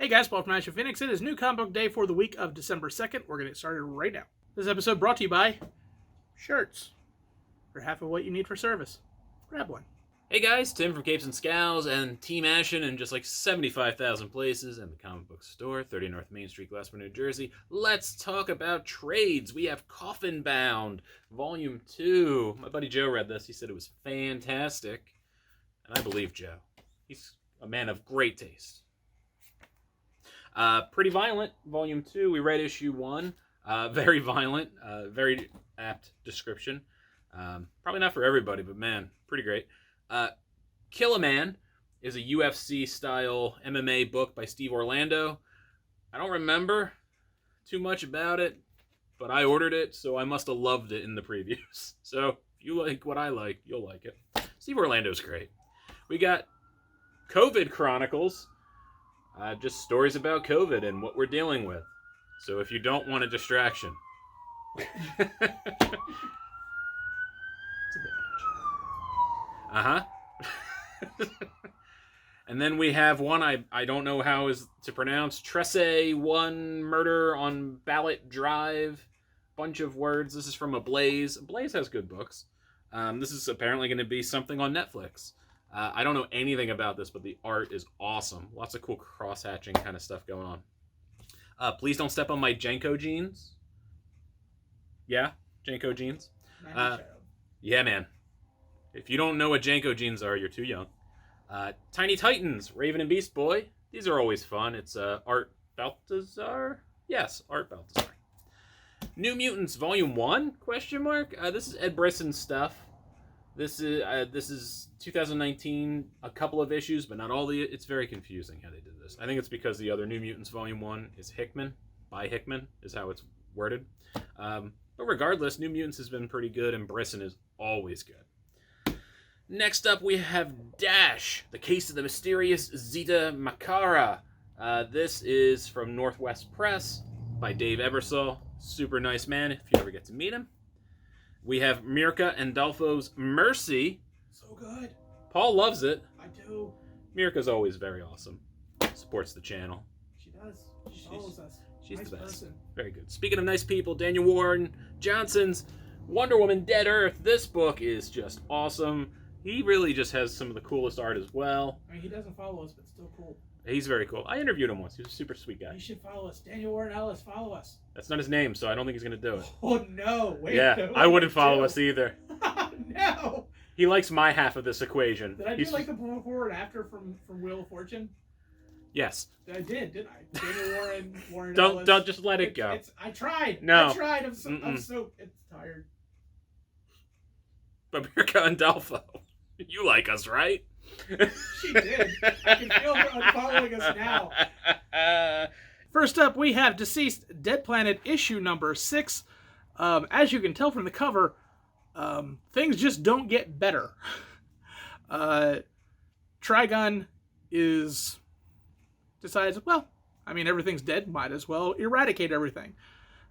Hey guys, Paul from Ashen Phoenix. It is New Comic Book Day for the week of December 2nd. We're going to get started right now. This episode brought to you by shirts. For half of what you need for service. Grab one. Hey guys, Tim from Capes and Scowls and Team Ashen in just like 75,000 places and the comic book store, 30 North Main Street, Glassboro, New Jersey. Let's talk about trades. We have Coffin Bound, Volume 2. My buddy Joe read this. He said it was fantastic. And I believe Joe. He's a man of great taste. Pretty Violent, Volume 2. We read Issue 1. Very violent, very apt description. Probably not for everybody, but man, pretty great. Kill a Man is a UFC-style MMA book by Steve Orlando. I don't remember too much about it, but I ordered it, so I must have loved it in the previews. So if you like what I like, you'll like it. Steve Orlando's great. We got COVID Chronicles, just stories about COVID and what we're dealing with. So if you don't want a distraction. It's a bit much. Uh-huh. And then we have one I don't know how is to pronounce. Tresse 1 Murder on Ballot Drive. Bunch of words. This is from Ablaze. Ablaze has good books. This is apparently going to be something on Netflix. I don't know anything about this, but the art is awesome. Lots of cool cross-hatching kind of stuff going on. Please Don't Step on My Janko Jeans. Yeah, Janko Jeans. Yeah, man. If you don't know what Janko jeans are, you're too young. Tiny Titans, Raven and Beast Boy. These are always fun. It's Art Baltazar? Yes, Art Baltazar. New Mutants, Volume 1? Question mark. This is Ed Brisson's stuff. This is 2019, a couple of issues, but not all the. It's very confusing how they did this. I think it's because the other New Mutants Volume 1 is Hickman, by Hickman, is how it's worded. But regardless, New Mutants has been pretty good, and Brisson is always good. Next up, we have Dash, The Case of the Mysterious Zeta Makara. This is from Northwest Press by Dave Ebersol. Super nice man if you ever get to meet him. We have Mirka Andolfo's Mercy. So good. Paul loves it. I do. Mirka's always very awesome. Supports the channel. She does. She follows us. She's nice the best. person. Very good. Speaking of nice people, Daniel Warren Johnson's Wonder Woman Dead Earth. This book is just awesome. He really just has some of the coolest art as well. I mean, he doesn't follow us, but still cool. He's very cool. I interviewed him once. He's a super sweet guy. You should follow us. Daniel Warren Ellis, follow us. That's not his name, so I don't think he's going to do it. Oh, no. Wait. Yeah, I wouldn't follow us either. No. He likes my half of this equation. Did I do like the before and after from Wheel of Fortune? Yes. I did, didn't I? Daniel Warren Ellis. Don't just let it go. I tried. No. I tried. I'm so it's tired. But Mirka Andolfo. You like us, right? She did. I can feel her unfollowing us now. First up, we have DCeased Dead Planet issue number 6. As you can tell from the cover, things just don't get better. Trigon decides, well, I mean, everything's dead. Might as well eradicate everything.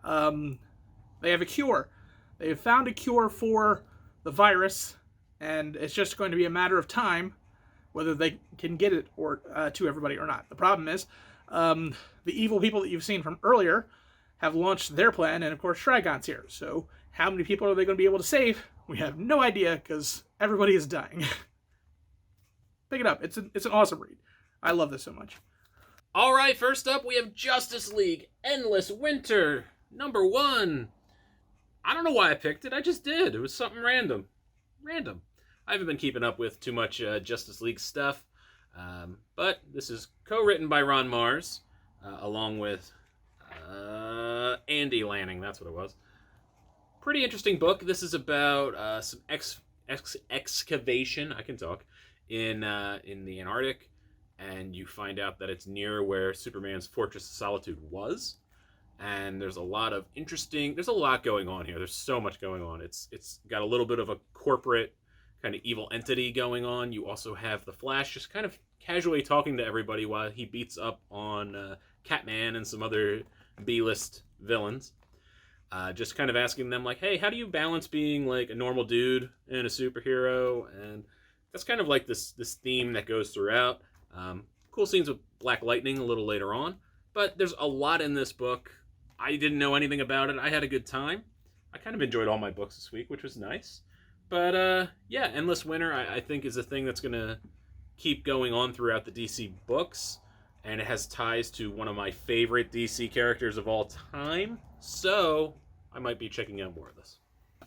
They have a cure. They have found a cure for the virus, and it's just going to be a matter of time whether they can get it or to everybody or not. The problem is, the evil people that you've seen from earlier have launched their plan, and of course Trigon's here. So how many people are they going to be able to save? We have no idea, because everybody is dying. Pick it up. It's an awesome read. I love this so much. All right, first up we have Justice League Endless Winter number 1. I don't know why I picked it. I just did. It was something random. I haven't been keeping up with too much Justice League stuff. But this is co-written by Ron Mars, along with Andy Lanning. That's what it was. Pretty interesting book. This is about some excavation. I can talk in the Antarctic, and you find out that it's near where Superman's Fortress of Solitude was. And there's a lot going on here. There's so much going on. It's got a little bit of a corporate kind of evil entity going on. You also have the Flash just kind of casually talking to everybody while he beats up on Catman and some other B-list villains. Just kind of asking them, like, hey, how do you balance being, like, a normal dude and a superhero? And that's kind of like this theme that goes throughout. Cool scenes with Black Lightning a little later on. But there's a lot in this book. I didn't know anything about it. I had a good time. I kind of enjoyed all my books this week, which was nice. But yeah, Endless Winter, I think, is a thing that's going to keep going on throughout the DC books. And it has ties to one of my favorite DC characters of all time. So I might be checking out more of this.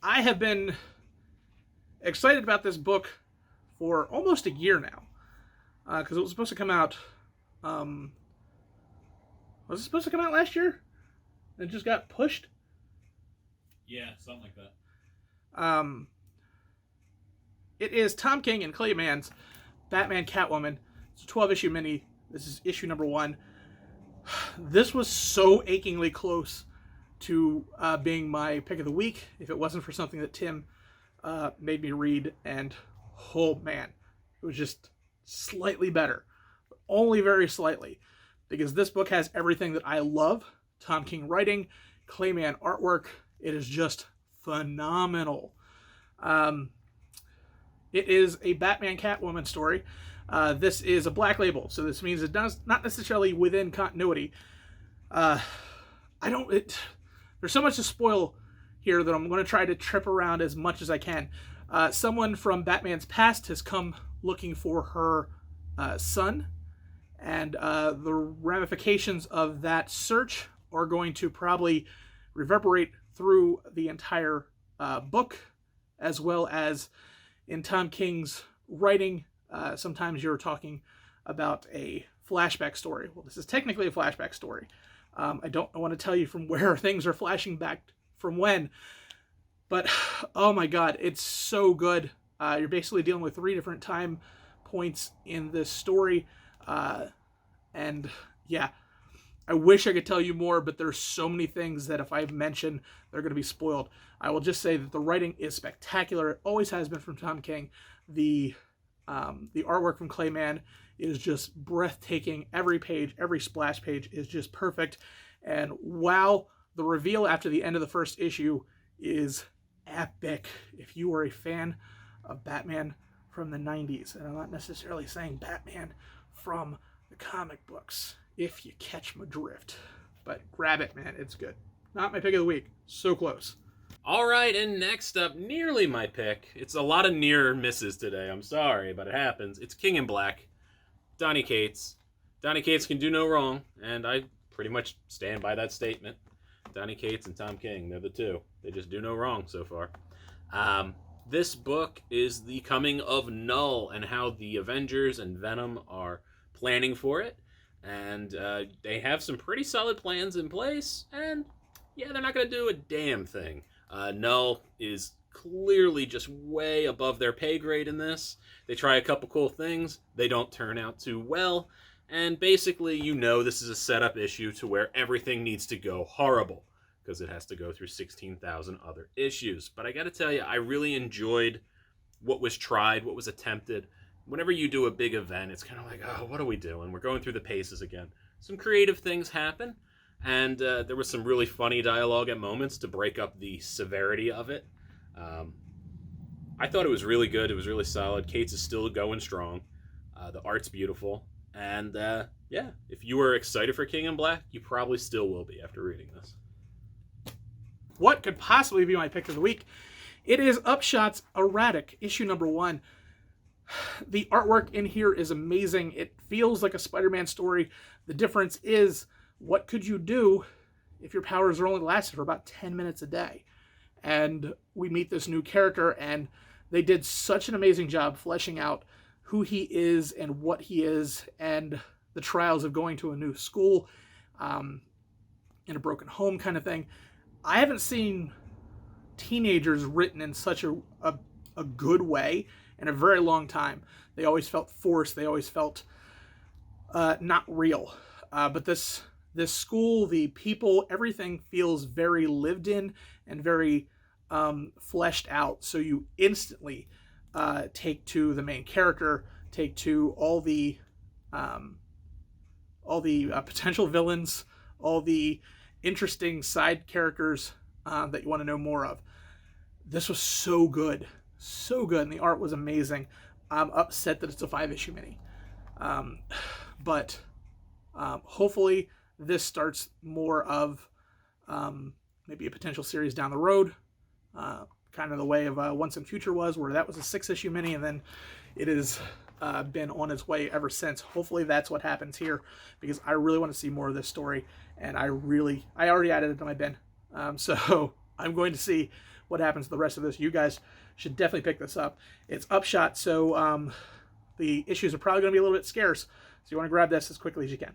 I have been excited about this book for almost a year now. Because it was supposed to come out... was it supposed to come out last year? It just got pushed? Yeah, something like that. It is Tom King and Clay Mann's Batman Catwoman. It's a 12-issue mini. This is issue number 1. This was so achingly close to being my pick of the week if it wasn't for something that Tim made me read. And, oh man, it was just slightly better. But only very slightly. Because this book has everything that I love. Tom King writing, Clay Mann artwork. It is just phenomenal. It is a Batman Catwoman story. This is a black label, so this means it does not necessarily within continuity. There's so much to spoil here that I'm going to try to trip around as much as I can. Someone from Batman's past has come looking for her son, and the ramifications of that search are going to probably reverberate through the entire book, as well as in Tom King's writing. Sometimes you're talking about a flashback story. Well, this is technically a flashback story. I don't want to tell you from where things are flashing back from when, but oh my god, it's so good. You're basically dealing with 3 different time points in this story, and yeah, I wish I could tell you more, but there's so many things that if I mention, they're going to be spoiled. I will just say that the writing is spectacular. It always has been from Tom King. The artwork from Clay Mann is just breathtaking. Every page, every splash page is just perfect. And wow, the reveal after the end of the first issue is epic. If you are a fan of Batman from the 90s, and I'm not necessarily saying Batman from the comic books, if you catch my drift. But grab it, man. It's good. Not my pick of the week. So close. All right, and next up, nearly my pick. It's a lot of near misses today. I'm sorry, but it happens. It's King in Black, Donny Cates. Donny Cates can do no wrong, and I pretty much stand by that statement. Donny Cates and Tom King, they're the two. They just do no wrong so far. This book is the coming of Null and how the Avengers and Venom are planning for it. And they have some pretty solid plans in place, and yeah, they're not going to do a damn thing. Null is clearly just way above their pay grade in this. They try a couple cool things, they don't turn out too well, and basically you know this is a setup issue to where everything needs to go horrible, because it has to go through 16,000 other issues. But I gotta tell you, I really enjoyed what was tried, what was attempted. Whenever you do a big event, it's kind of like, oh, what are we doing? We're going through the paces again. Some creative things happen, and there was some really funny dialogue at moments to break up the severity of it. I thought it was really good. It was really solid. Cates is still going strong. The art's beautiful. And yeah, if you were excited for King in Black, you probably still will be after reading this. What could possibly be my pick of the week? It is Upshot's Ratic, issue number 1. The artwork in here is amazing. It feels like a Spider-Man story. The difference is, what could you do if your powers are only lasted for about 10 minutes a day? And we meet this new character, and they did such an amazing job fleshing out who he is and what he is, and the trials of going to a new school in a broken home kind of thing. I haven't seen teenagers written in such a good way in a very long time. They always felt forced. They always felt not real. But this school, the people, everything feels very lived in and very fleshed out. So you instantly take to the main character, take to all the potential villains, all the interesting side characters that you want to know more of. This was so good. So good, and the art was amazing. I'm upset that it's a 5-issue mini. but hopefully this starts more of maybe a potential series down the road, kind of the way of Once and Future was, where that was a 6-issue mini, and then it has been on its way ever since. Hopefully that's what happens here, because I really want to see more of this story, and I already added it to my bin, so I'm going to see what happens to the rest of this. You guys should definitely pick this up. It's Upshot, so the issues are probably going to be a little bit scarce, so you want to grab this as quickly as you can.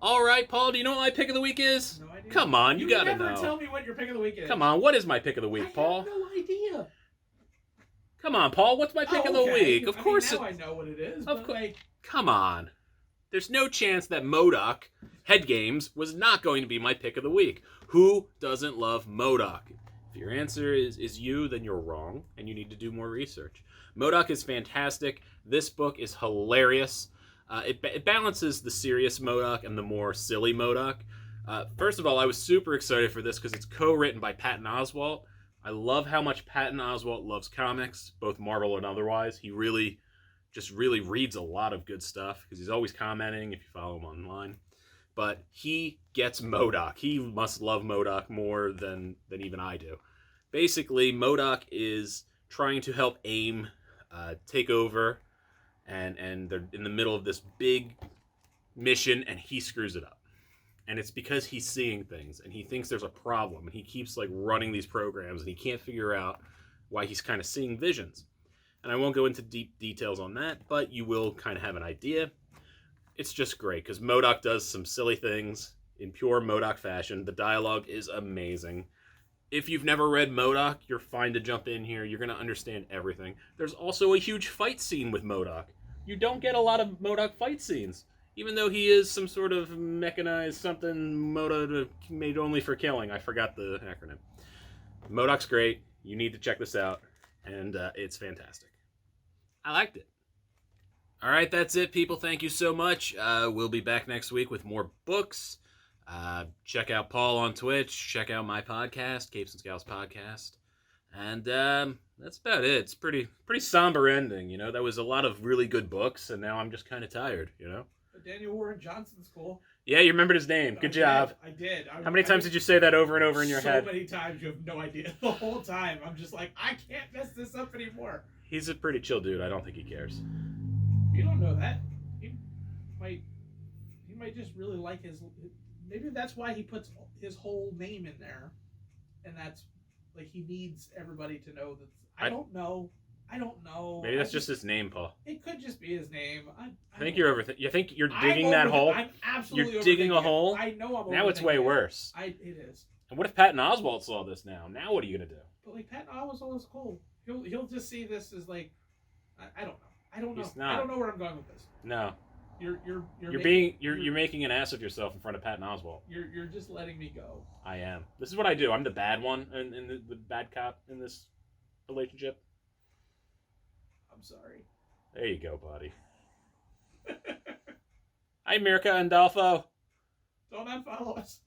All right, Paul, do you know what my pick of the week is? No idea. Come on, you gotta know. You never tell me what your pick of the week is. Come on, what is my pick of the week, Paul? I have no idea. Come on, Paul, what's my pick of the week? Of course. Now I know what it is, but like... Come on. There's no chance that Modok, Head Games, was not going to be my pick of the week. Who doesn't love Modok? If your answer is you, then you're wrong, and you need to do more research. Modok is fantastic. This book is hilarious. It balances the serious Modok and the more silly Modok. First of all, I was super excited for this because it's co-written by Patton Oswalt. I love how much Patton Oswalt loves comics, both Marvel and otherwise. He really reads a lot of good stuff because he's always commenting if you follow him online. But he gets Modok. He must love Modok more than even I do. Basically, Modok is trying to help AIM take over, and they're in the middle of this big mission, and he screws it up. And it's because he's seeing things, and he thinks there's a problem, and he keeps like running these programs, and he can't figure out why he's kind of seeing visions. And I won't go into deep details on that, but you will kind of have an idea. It's just great, because Modok does some silly things in pure Modok fashion. The dialogue is amazing. If you've never read Modok, you're fine to jump in here. You're going to understand everything. There's also a huge fight scene with Modok. You don't get a lot of Modok fight scenes. Even though he is some sort of mechanized something made only for killing. I forgot the acronym. Modok's great. You need to check this out. And it's fantastic. I liked it. All right, that's it, people. Thank you so much. We'll be back next week with more books. Check out Paul on Twitch. Check out my podcast, Capes and Scowls Podcast. And that's about it. It's pretty somber ending, you know. That was a lot of really good books, and now I'm just kind of tired, you know. Daniel Warren Johnson's cool. Yeah, you remembered his name. Good job. I did. How many times did you say that over and over in your head? So many times, you have no idea. The whole time, I'm just like, I can't mess this up anymore. He's a pretty chill dude. I don't think he cares. You don't know that. He might just really like his... Maybe that's why he puts his whole name in there. And that's... Like, he needs everybody to know that... I don't know. Maybe that's just his name, Paul. It could just be his name. I think you're overthinking. You think you're digging that hole? I'm absolutely You're digging a hole? I know I'm now it's way worse. It is. And what if Patton Oswalt saw this now? Now what are you going to do? But, like, Patton Oswalt is cool. He'll just see this as, like... I don't know. I don't know. He's not. I don't know where I'm going with this. No. You're making an ass of yourself in front of Patton Oswalt. You're just letting me go. I am. This is what I do. I'm the bad one and the bad cop in this relationship. I'm sorry. There you go, buddy. Hi, Mirka and Dolfo. Don't unfollow us.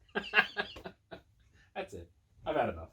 That's it. I've had enough.